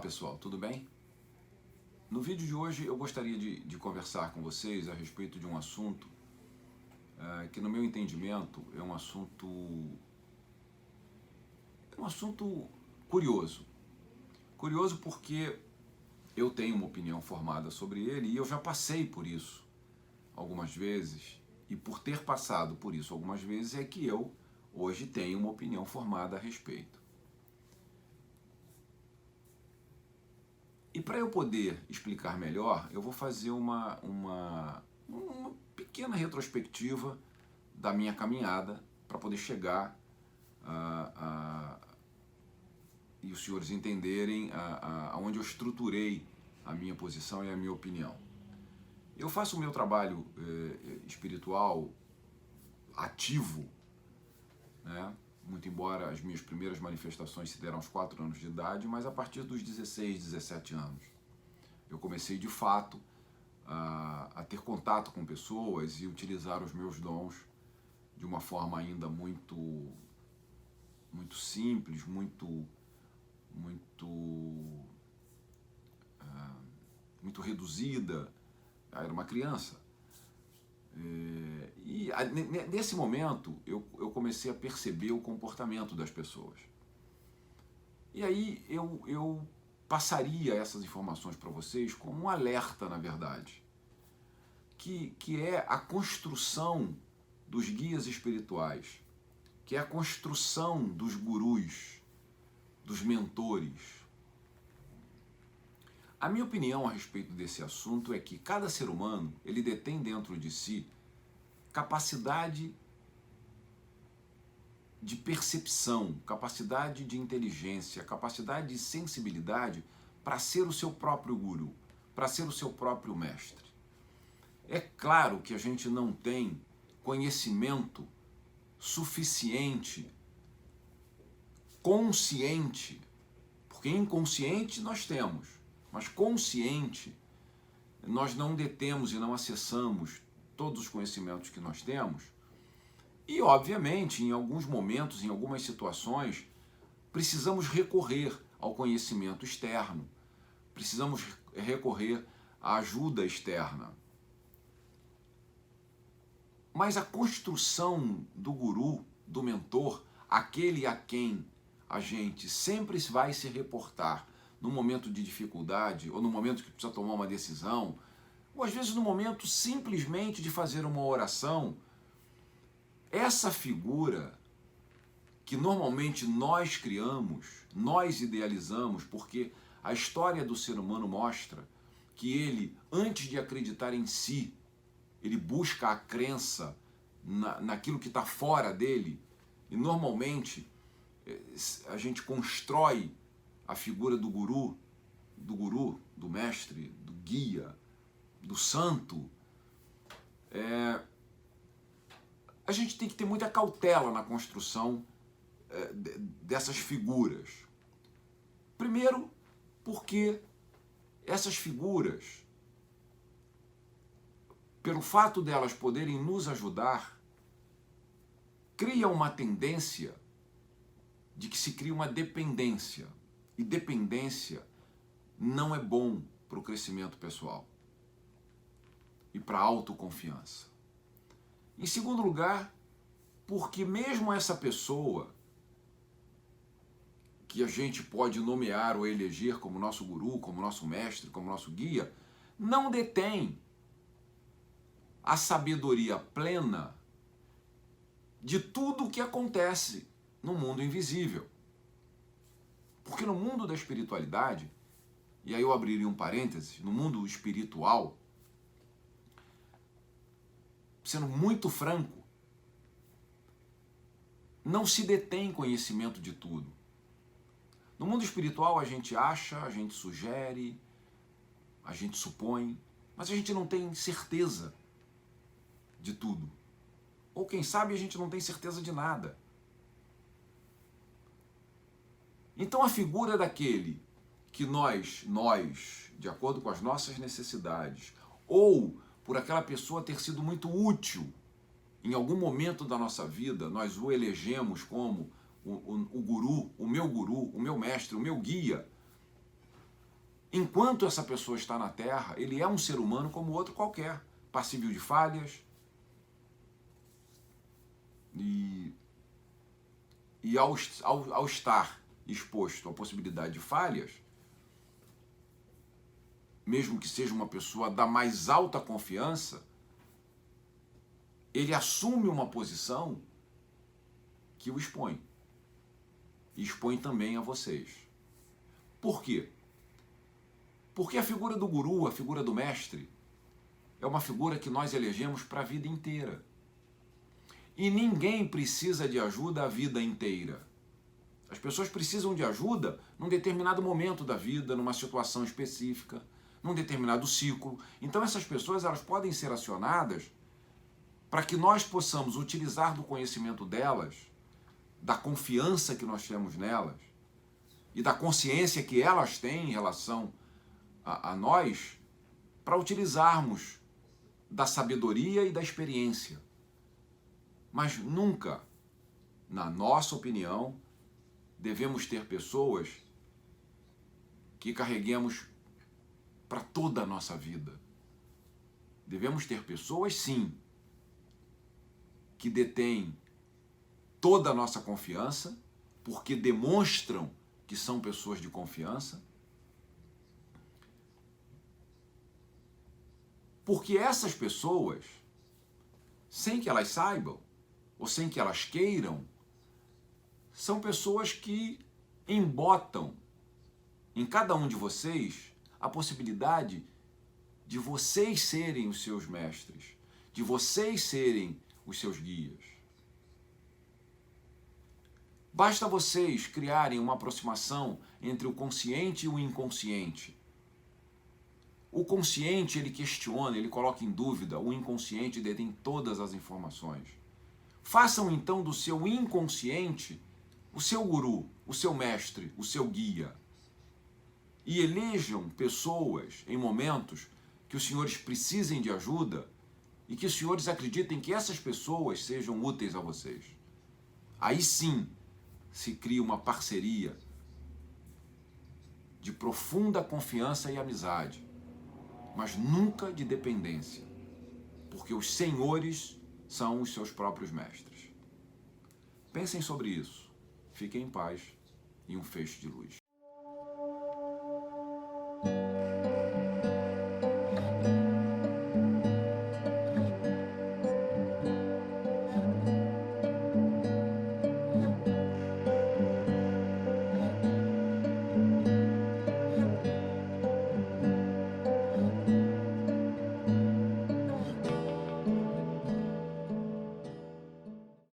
pessoal, tudo bem? No vídeo de hoje eu gostaria de conversar com vocês a respeito de um assunto que, no meu entendimento, é um assunto curioso. Curioso porque eu tenho uma opinião formada sobre ele e eu já passei por isso algumas vezes, e por ter passado por isso algumas vezes é que eu hoje tenho uma opinião formada a respeito. E para eu poder explicar melhor, eu vou fazer uma pequena retrospectiva da minha caminhada para poder chegar e os senhores entenderem aonde eu estruturei a minha posição e a minha opinião. Eu faço o meu trabalho espiritual ativo, né? Muito embora as minhas primeiras manifestações se deram aos 4 anos de idade, mas a partir dos 16, 17 anos. Eu comecei de fato a ter contato com pessoas e utilizar os meus dons de uma forma ainda muito simples, muito reduzida. Eu era uma criança. E nesse momento eu comecei a perceber o comportamento das pessoas. E aí eu passaria essas informações para vocês como um alerta, na verdade, que é a construção dos guias espirituais, que é a construção dos gurus, dos mentores. A minha opinião a respeito desse assunto é que cada ser humano, ele detém dentro de si capacidade de percepção, capacidade de inteligência, capacidade de sensibilidade para ser o seu próprio guru, para ser o seu próprio mestre. É claro que a gente não tem conhecimento suficiente, consciente, porque inconsciente nós temos, mas consciente nós não detemos e não acessamos todos os conhecimentos que nós temos. E, obviamente, em alguns momentos, em algumas situações, precisamos recorrer ao conhecimento externo, precisamos recorrer à ajuda externa. Mas a construção do guru, do mentor, aquele a quem a gente sempre vai se reportar no momento de dificuldade, ou no momento que precisa tomar uma decisão, ou às vezes no momento simplesmente de fazer uma oração, essa figura que normalmente nós criamos, nós idealizamos, porque a história do ser humano mostra que ele, antes de acreditar em si, ele busca a crença naquilo que está fora dele, e normalmente a gente constrói a figura do guru, do mestre, do guia, do santo. A gente tem que ter muita cautela na construção dessas figuras. Primeiro, porque essas figuras, pelo fato delas poderem nos ajudar, cria uma tendência de que se cria uma dependência. E dependência não é bom para o crescimento pessoal e para a autoconfiança. Em segundo lugar, porque mesmo essa pessoa que a gente pode nomear ou eleger como nosso guru, como nosso mestre, como nosso guia, não detém a sabedoria plena de tudo o que acontece no mundo invisível. Porque no mundo da espiritualidade, e aí eu abriria um parênteses, no mundo espiritual, sendo muito franco, não se detém conhecimento de tudo. No mundo espiritual a gente acha, a gente sugere, a gente supõe, mas a gente não tem certeza de tudo. Ou quem sabe a gente não tem certeza de nada. Então a figura daquele que nós, de acordo com as nossas necessidades, ou por aquela pessoa ter sido muito útil em algum momento da nossa vida, nós o elegemos como o guru, o meu mestre, o meu guia. Enquanto essa pessoa está na Terra, ele é um ser humano como outro qualquer, passível de falhas. E ao estar exposto à possibilidade de falhas, mesmo que seja uma pessoa da mais alta confiança, ele assume uma posição que o expõe. E expõe também a vocês. Por quê? Porque a figura do guru, a figura do mestre, é uma figura que nós elegemos para a vida inteira. E ninguém precisa de ajuda a vida inteira. As pessoas precisam de ajuda num determinado momento da vida, numa situação específica, num determinado ciclo. Então essas pessoas elas podem ser acionadas para que nós possamos utilizar do conhecimento delas, da confiança que nós temos nelas e da consciência que elas têm em relação a nós, para utilizarmos da sabedoria e da experiência. Mas nunca, na nossa opinião, devemos ter pessoas que carreguemos para toda a nossa vida. Devemos ter pessoas, sim, que detêm toda a nossa confiança, porque demonstram que são pessoas de confiança, porque essas pessoas, sem que elas saibam, ou sem que elas queiram, são pessoas que embotam em cada um de vocês a possibilidade de vocês serem os seus mestres, de vocês serem os seus guias. Basta vocês criarem uma aproximação entre o consciente e o inconsciente. O consciente, ele questiona, ele coloca em dúvida, o inconsciente detém todas as informações. Façam então do seu inconsciente o seu guru, o seu mestre, o seu guia. E elejam pessoas em momentos que os senhores precisem de ajuda e que os senhores acreditem que essas pessoas sejam úteis a vocês. Aí sim se cria uma parceria de profunda confiança e amizade, mas nunca de dependência, porque os senhores são os seus próprios mestres. Pensem sobre isso, fiquem em paz e um feixe de luz.